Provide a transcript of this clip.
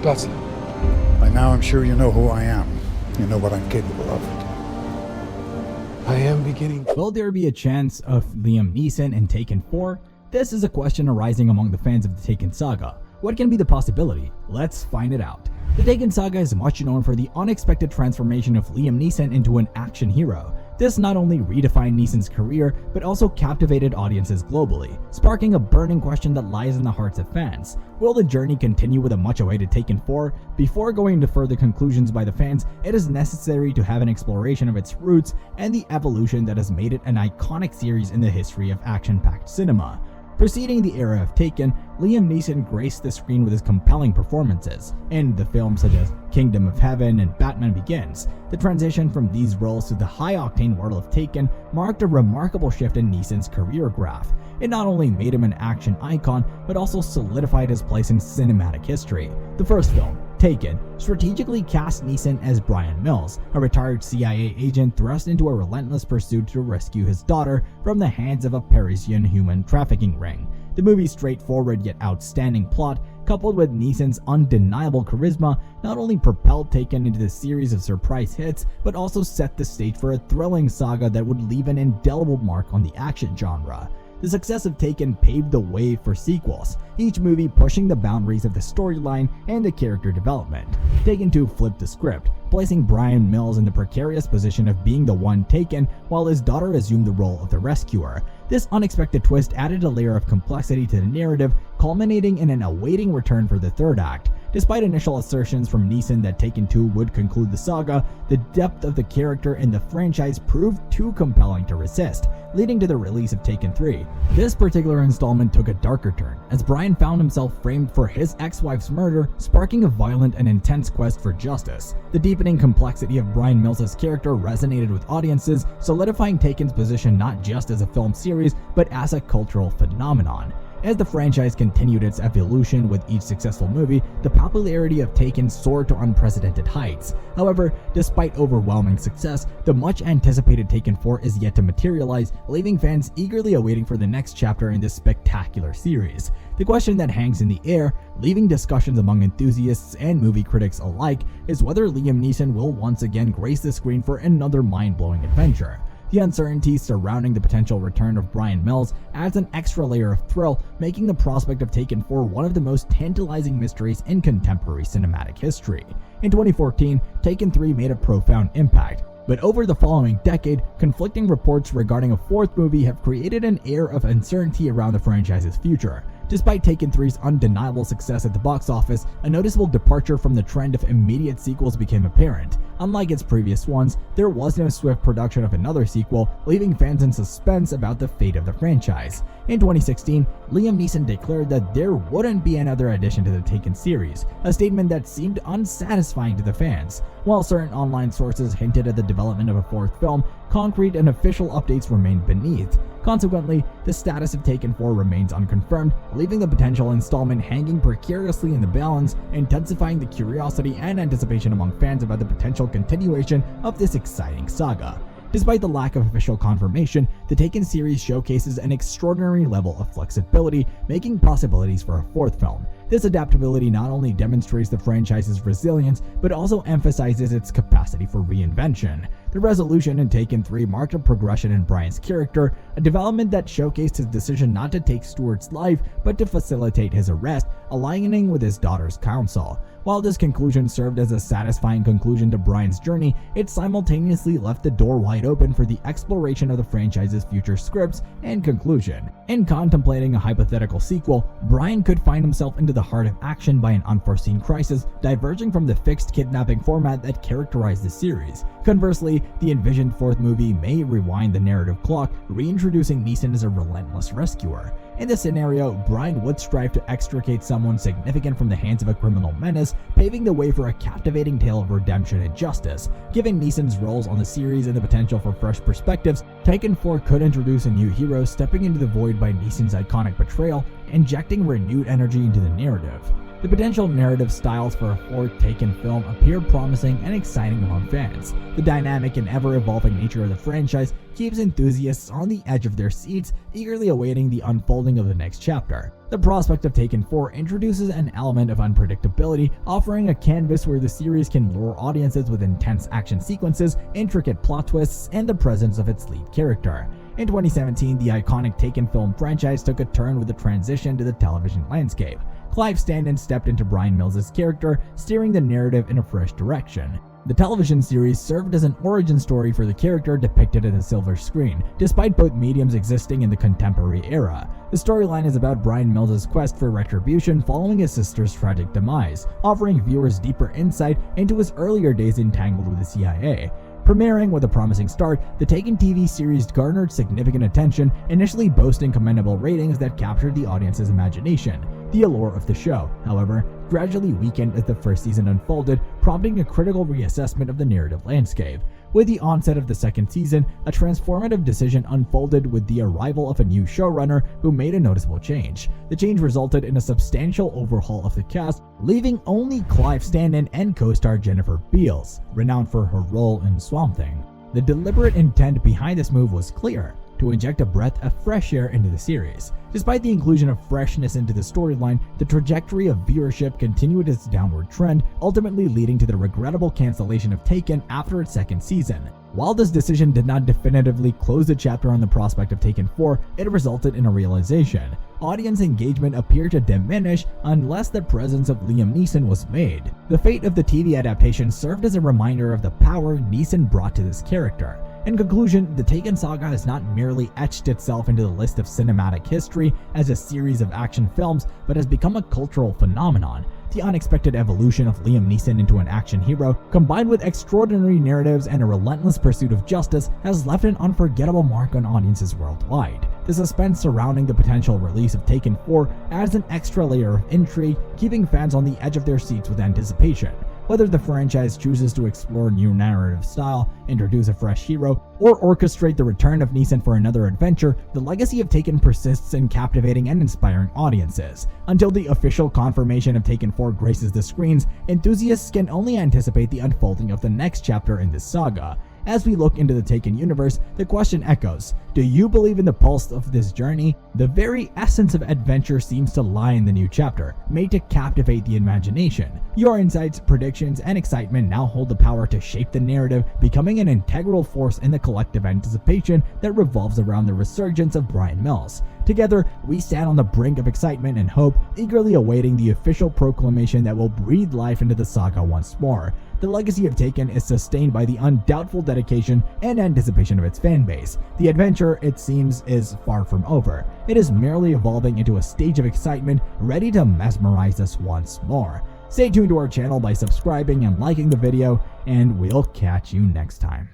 Plötsligt. By now I'm sure you know who I am. You know what I'm capable of. I am beginning. Will there be a chance of Liam Neeson in Taken 4? This is a question arising among the fans of the Taken saga. What can be the possibility? Let's find it out. The Taken saga is much known for the unexpected transformation of Liam Neeson into an action hero. This not only redefined Neeson's career, but also captivated audiences globally, sparking a burning question that lies in the hearts of fans. Will the journey continue with a much-awaited Taken 4? Before going into further conclusions by the fans, it is necessary to have an exploration of its roots and the evolution that has made it an iconic series in the history of action-packed cinema. Preceding the era of Taken, Liam Neeson graced the screen with his compelling performances in the films such as Kingdom of Heaven and Batman Begins. The transition from these roles to the high-octane world of Taken marked a remarkable shift in Neeson's career graph. It not only made him an action icon, but also solidified his place in cinematic history. The first film, Taken, strategically cast Neeson as Brian Mills, a retired CIA agent thrust into a relentless pursuit to rescue his daughter from the hands of a Parisian human trafficking ring. The movie's straightforward yet outstanding plot, coupled with Neeson's undeniable charisma, not only propelled Taken into the series of surprise hits, but also set the stage for a thrilling saga that would leave an indelible mark on the action genre. The success of Taken paved the way for sequels, each movie pushing the boundaries of the storyline and the character development. Taken 2 flipped the script, placing Brian Mills in the precarious position of being the one taken while his daughter assumed the role of the rescuer. This unexpected twist added a layer of complexity to the narrative, culminating in an awaiting return for the third act. Despite initial assertions from Neeson that Taken 2 would conclude the saga, the depth of the character in the franchise proved too compelling to resist, leading to the release of Taken 3. This particular installment took a darker turn, as Brian found himself framed for his ex-wife's murder, sparking a violent and intense quest for justice. The deepening complexity of Brian Mills' character resonated with audiences, solidifying Taken's position not just as a film series, but as a cultural phenomenon. As the franchise continued its evolution with each successful movie, the popularity of Taken soared to unprecedented heights. However, despite overwhelming success, the much-anticipated Taken 4 is yet to materialize, leaving fans eagerly awaiting for the next chapter in this spectacular series. The question that hangs in the air, leaving discussions among enthusiasts and movie critics alike, is whether Liam Neeson will once again grace the screen for another mind-blowing adventure. The uncertainty surrounding the potential return of Brian Mills adds an extra layer of thrill, making the prospect of Taken 4 one of the most tantalizing mysteries in contemporary cinematic history. In 2014, Taken 3 made a profound impact, but over the following decade, conflicting reports regarding a fourth movie have created an air of uncertainty around the franchise's future. Despite Taken 3's undeniable success at the box office, a noticeable departure from the trend of immediate sequels became apparent. Unlike its previous ones, there was no swift production of another sequel, leaving fans in suspense about the fate of the franchise. In 2016, Liam Neeson declared that there wouldn't be another addition to the Taken series, a statement that seemed unsatisfying to the fans. While certain online sources hinted at the development of a fourth film, concrete and official updates remained beneath. Consequently, the status of Taken 4 remains unconfirmed, leaving the potential installment hanging precariously in the balance, intensifying the curiosity and anticipation among fans about the potential continuation of this exciting saga. Despite the lack of official confirmation, the Taken series showcases an extraordinary level of flexibility, making possibilities for a fourth film. This adaptability not only demonstrates the franchise's resilience, but also emphasizes its capacity for reinvention. The resolution in Taken 3 marked a progression in Brian's character, a development that showcased his decision not to take Stuart's life, but to facilitate his arrest, aligning with his daughter's counsel. While this conclusion served as a satisfying conclusion to Brian's journey, it simultaneously left the door wide open for the exploration of the franchise's future scripts and conclusion. In contemplating a hypothetical sequel, Brian could find himself into the heart of action by an unforeseen crisis, diverging from the fixed kidnapping format that characterized the series. Conversely, the envisioned fourth movie may rewind the narrative clock, reintroducing Neeson as a relentless rescuer. In this scenario, Brian would strive to extricate someone significant from the hands of a criminal menace, paving the way for a captivating tale of redemption and justice. Given Neeson's roles on the series and the potential for fresh perspectives, Taken 4 could introduce a new hero stepping into the void by Neeson's iconic betrayal, injecting renewed energy into the narrative. The potential narrative styles for a fourth Taken film appear promising and exciting among fans. The dynamic and ever-evolving nature of the franchise keeps enthusiasts on the edge of their seats, eagerly awaiting the unfolding of the next chapter. The prospect of Taken 4 introduces an element of unpredictability, offering a canvas where the series can lure audiences with intense action sequences, intricate plot twists, and the presence of its lead character. In 2017, the iconic Taken film franchise took a turn with the transition to the television landscape. Clive Standen stepped into Bryan Mills' character, steering the narrative in a fresh direction. The television series served as an origin story for the character depicted at the silver screen, despite both mediums existing in the contemporary era. The storyline is about Bryan Mills' quest for retribution following his sister's tragic demise, offering viewers deeper insight into his earlier days entangled with the CIA. Premiering with a promising start, the Taken TV series garnered significant attention, initially boasting commendable ratings that captured the audience's imagination. The allure of the show, however, gradually weakened as the first season unfolded, prompting a critical reassessment of the narrative landscape. With the onset of the second season, a transformative decision unfolded with the arrival of a new showrunner who made a noticeable change. The change resulted in a substantial overhaul of the cast, leaving only Clive Standen and co-star Jennifer Beals, renowned for her role in Swamp Thing. The deliberate intent behind this move was clear: to inject a breath of fresh air into the series. Despite the inclusion of freshness into the storyline, the trajectory of viewership continued its downward trend, ultimately leading to the regrettable cancellation of Taken after its second season. While this decision did not definitively close the chapter on the prospect of Taken 4, it resulted in a realization. Audience engagement appeared to diminish unless the presence of Liam Neeson was made. The fate of the TV adaptation served as a reminder of the power Neeson brought to this character. In conclusion, the Taken saga has not merely etched itself into the list of cinematic history as a series of action films, but has become a cultural phenomenon. The unexpected evolution of Liam Neeson into an action hero, combined with extraordinary narratives and a relentless pursuit of justice, has left an unforgettable mark on audiences worldwide. The suspense surrounding the potential release of Taken 4 adds an extra layer of intrigue, keeping fans on the edge of their seats with anticipation. Whether the franchise chooses to explore a new narrative style, introduce a fresh hero, or orchestrate the return of Neeson for another adventure, the legacy of Taken persists in captivating and inspiring audiences. Until the official confirmation of Taken 4 graces the screens, enthusiasts can only anticipate the unfolding of the next chapter in this saga. As we look into the Taken universe, the question echoes: do you believe in the pulse of this journey? The very essence of adventure seems to lie in the new chapter, made to captivate the imagination. Your insights, predictions, and excitement now hold the power to shape the narrative, becoming an integral force in the collective anticipation that revolves around the resurgence of Bryan Mills. Together, we stand on the brink of excitement and hope, eagerly awaiting the official proclamation that will breathe life into the saga once more. The legacy of Taken is sustained by the undoubtful dedication and anticipation of its fanbase. The adventure, it seems, is far from over. It is merely evolving into a stage of excitement ready to mesmerize us once more. Stay tuned to our channel by subscribing and liking the video, and we'll catch you next time.